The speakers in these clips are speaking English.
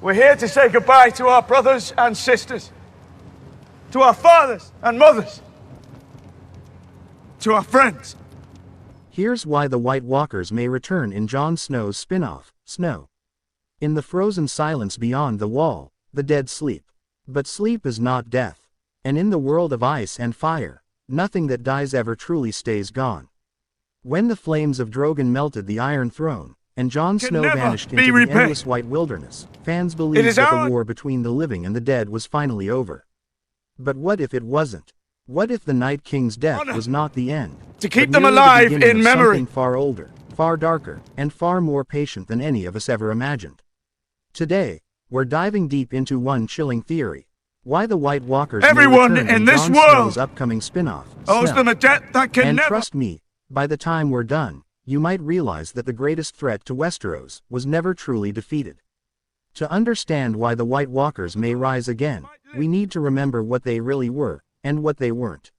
We're here to say goodbye to our brothers and sisters, to our fathers and mothers, to our friends. Here's why the White Walkers may return in Jon Snow's spin-off, Snow. In the frozen silence beyond the wall, the dead sleep. But sleep is not death. And in the world of ice and fire, nothing that dies ever truly stays gone. When the flames of Drogon melted the Iron Throne, and Jon Snow vanished into the endless white wilderness, fans believed that the war between the living and the dead was finally over. But what if it wasn't? What if the Night King's death was not the end, to keep them alive in memory, something far older, far darker, and far more patient than any of us ever imagined? Today, we're diving deep into one chilling theory: why the White Walkers everyone in this Jon world Snow's upcoming spin-off, owes them a debt that can never. And trust me, by the time we're done, you might realize that the greatest threat to Westeros was never truly defeated. To understand why the White Walkers may rise again, we need to remember what they really were, and what they weren't.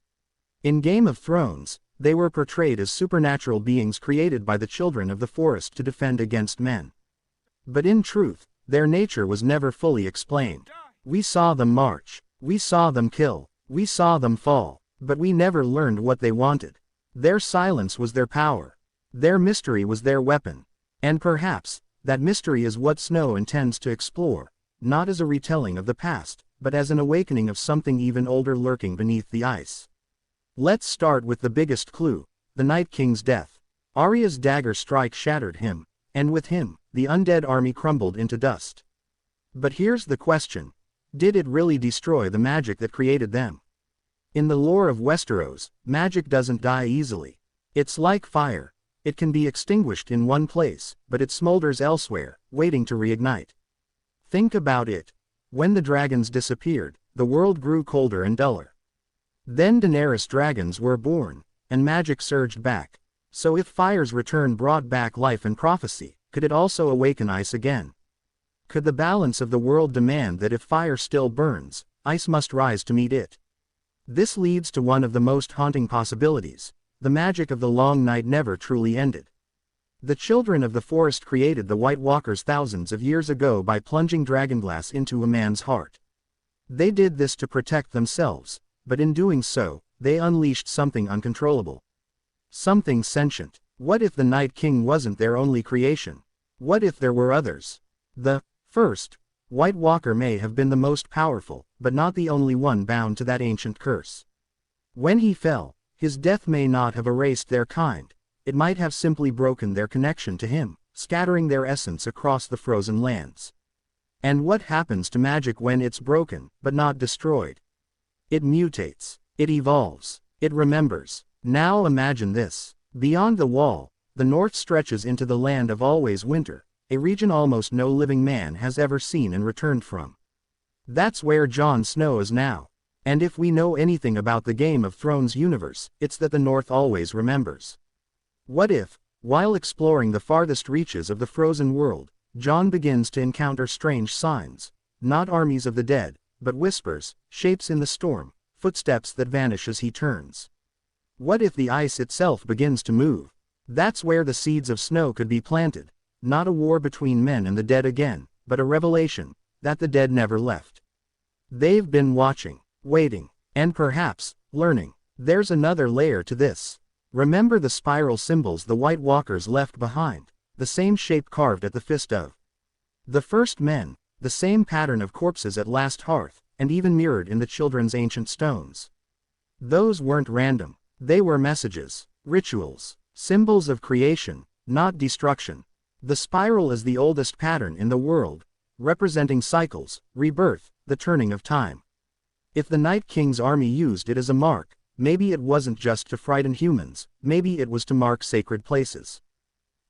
In Game of Thrones, they were portrayed as supernatural beings created by the children of the forest to defend against men. But in truth, their nature was never fully explained. We saw them march, we saw them kill, we saw them fall, but we never learned what they wanted. Their silence was their power. Their mystery was their weapon. And perhaps, that mystery is what Snow intends to explore, not as a retelling of the past, but as an awakening of something even older lurking beneath the ice. Let's start with the biggest clue: the Night King's death. Arya's dagger strike shattered him, and with him, the undead army crumbled into dust. But here's the question: did it really destroy the magic that created them? In the lore of Westeros, magic doesn't die easily. It's like fire. It can be extinguished in one place, but it smolders elsewhere, waiting to reignite. Think about it. When the dragons disappeared, the world grew colder and duller. Then Daenerys dragons were born, and magic surged back. So if fire's return brought back life and prophecy, could it also awaken ice again? Could the balance of the world demand that if fire still burns, ice must rise to meet it? This leads to one of the most haunting possibilities: the magic of the long night never truly ended. The children of the forest created the White Walkers thousands of years ago by plunging dragonglass into a man's heart. They did this to protect themselves, but in doing so, they unleashed something uncontrollable. Something sentient. What if the Night King wasn't their only creation? What if there were others? The first White Walker may have been the most powerful, but not the only one bound to that ancient curse. When he fell, his death may not have erased their kind. It might have simply broken their connection to him, scattering their essence across the frozen lands. And what happens to magic when it's broken, but not destroyed? It mutates. It evolves. It remembers. Now imagine this. Beyond the wall, the north stretches into the land of always winter, a region almost no living man has ever seen and returned from. That's where Jon Snow is now. And if we know anything about the Game of Thrones universe, it's that the North always remembers. What if, while exploring the farthest reaches of the frozen world, Jon begins to encounter strange signs, not armies of the dead, but whispers, shapes in the storm, footsteps that vanish as he turns? What if the ice itself begins to move? That's where the seeds of snow could be planted, not a war between men and the dead again, but a revelation that the dead never left. They've been watching, waiting, and perhaps learning. There's another layer to this. Remember the spiral symbols the White Walkers left behind, the same shape carved at the fist of the first men, the same pattern of corpses at last hearth, and even mirrored in the children's ancient stones. Those weren't random. They were messages, rituals, symbols of creation, not destruction. The spiral is the oldest pattern in the world, representing cycles, rebirth, the turning of time. If the Night King's army used it as a mark, maybe it wasn't just to frighten humans, maybe it was to mark sacred places.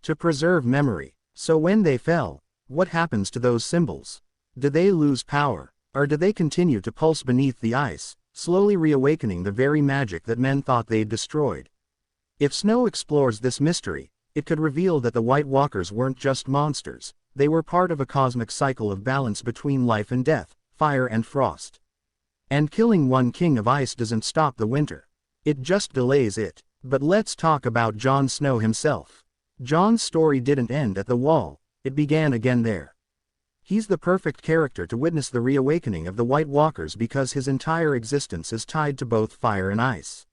To preserve memory. So when they fell, what happens to those symbols? Do they lose power, or do they continue to pulse beneath the ice, slowly reawakening the very magic that men thought they'd destroyed? If Snow explores this mystery, it could reveal that the White Walkers weren't just monsters, they were part of a cosmic cycle of balance between life and death, fire and frost. And killing one king of ice doesn't stop the winter. It just delays it. But let's talk about Jon Snow himself. Jon's story didn't end at the wall, it began again there. He's the perfect character to witness the reawakening of the White Walkers because his entire existence is tied to both fire and ice.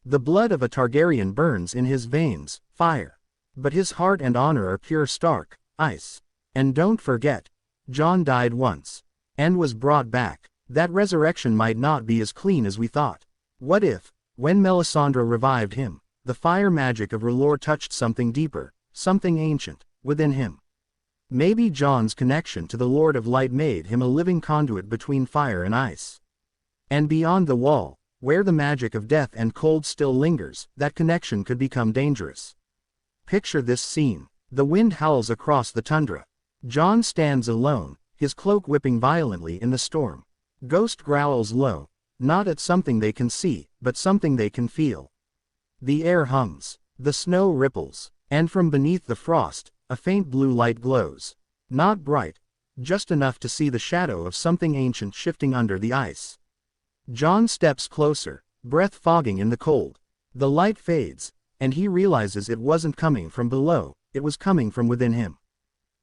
The blood of a Targaryen burns in his veins, fire. But his heart and honor are pure Stark, ice. And don't forget, Jon died once. And was brought back. That resurrection might not be as clean as we thought. What if, when Melisandre revived him, the fire magic of R'hllor touched something deeper, something ancient, within him? Maybe Jon's connection to the Lord of Light made him a living conduit between fire and ice. And beyond the wall, where the magic of death and cold still lingers, that connection could become dangerous. Picture this scene. The wind howls across the tundra. Jon stands alone, his cloak whipping violently in the storm. Ghost growls low, not at something they can see, but something they can feel. The air hums, the snow ripples, and from beneath the frost, a faint blue light glows. Not bright, just enough to see the shadow of something ancient shifting under the ice. Jon steps closer, breath fogging in the cold. The light fades, and he realizes it wasn't coming from below, it was coming from within him.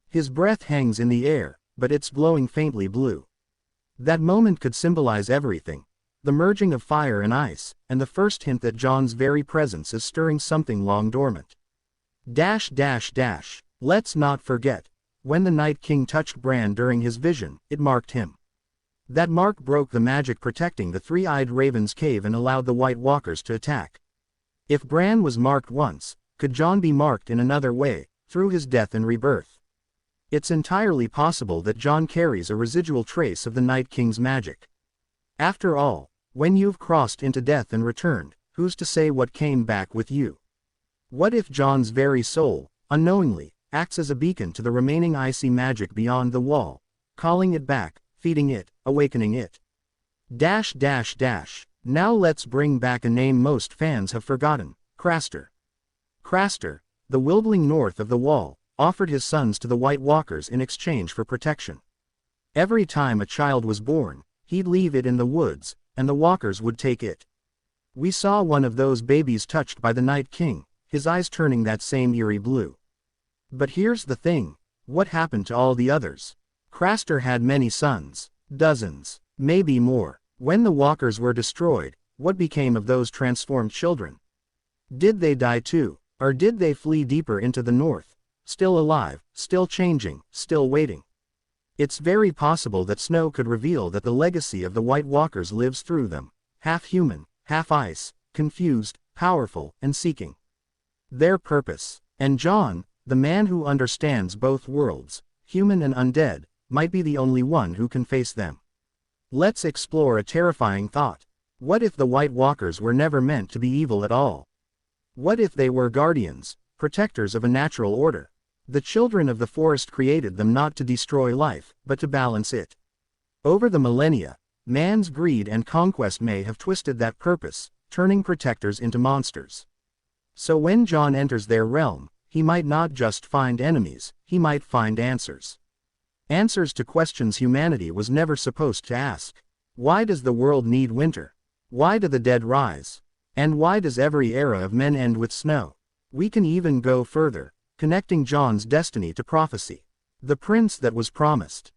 His breath hangs in the air, but it's glowing faintly blue. That moment could symbolize everything. The merging of fire and ice, and the first hint that Jon's very presence is stirring something long dormant. Let's not forget, when the Night King touched Bran during his vision, it marked him. That mark broke the magic protecting the three-eyed Raven's cave and allowed the White Walkers to attack. If Bran was marked once, could Jon be marked in another way, through his death and rebirth? It's entirely possible that Jon carries a residual trace of the Night King's magic. After all, when you've crossed into death and returned, who's to say what came back with you? What if Jon's very soul, unknowingly, acts as a beacon to the remaining icy magic beyond the wall, calling it back, feeding it, awakening it? Now let's bring back a name most fans have forgotten, Craster. Craster, the Wildling north of the Wall, offered his sons to the White Walkers in exchange for protection. Every time a child was born, he'd leave it in the woods, and the Walkers would take it. We saw one of those babies touched by the Night King, his eyes turning that same eerie blue. But here's the thing, what happened to all the others? Craster had many sons, dozens, maybe more. When the Walkers were destroyed, what became of those transformed children? Did they die too, or did they flee deeper into the north, still alive, still changing, still waiting? It's very possible that Snow could reveal that the legacy of the White Walkers lives through them, half human, half ice, confused, powerful, and seeking their purpose. And Jon, the man who understands both worlds, human and undead, might be the only one who can face them. Let's explore a terrifying thought. What if the White Walkers were never meant to be evil at all? What if they were guardians, protectors of a natural order? The children of the forest created them not to destroy life, but to balance it. Over the millennia, man's greed and conquest may have twisted that purpose, turning protectors into monsters. So when Jon enters their realm, he might not just find enemies, he might find answers. Answers to questions humanity was never supposed to ask. Why does the world need winter? Why do the dead rise? And why does every era of men end with snow? We can even go further, connecting Jon's destiny to prophecy. The prince that was promised.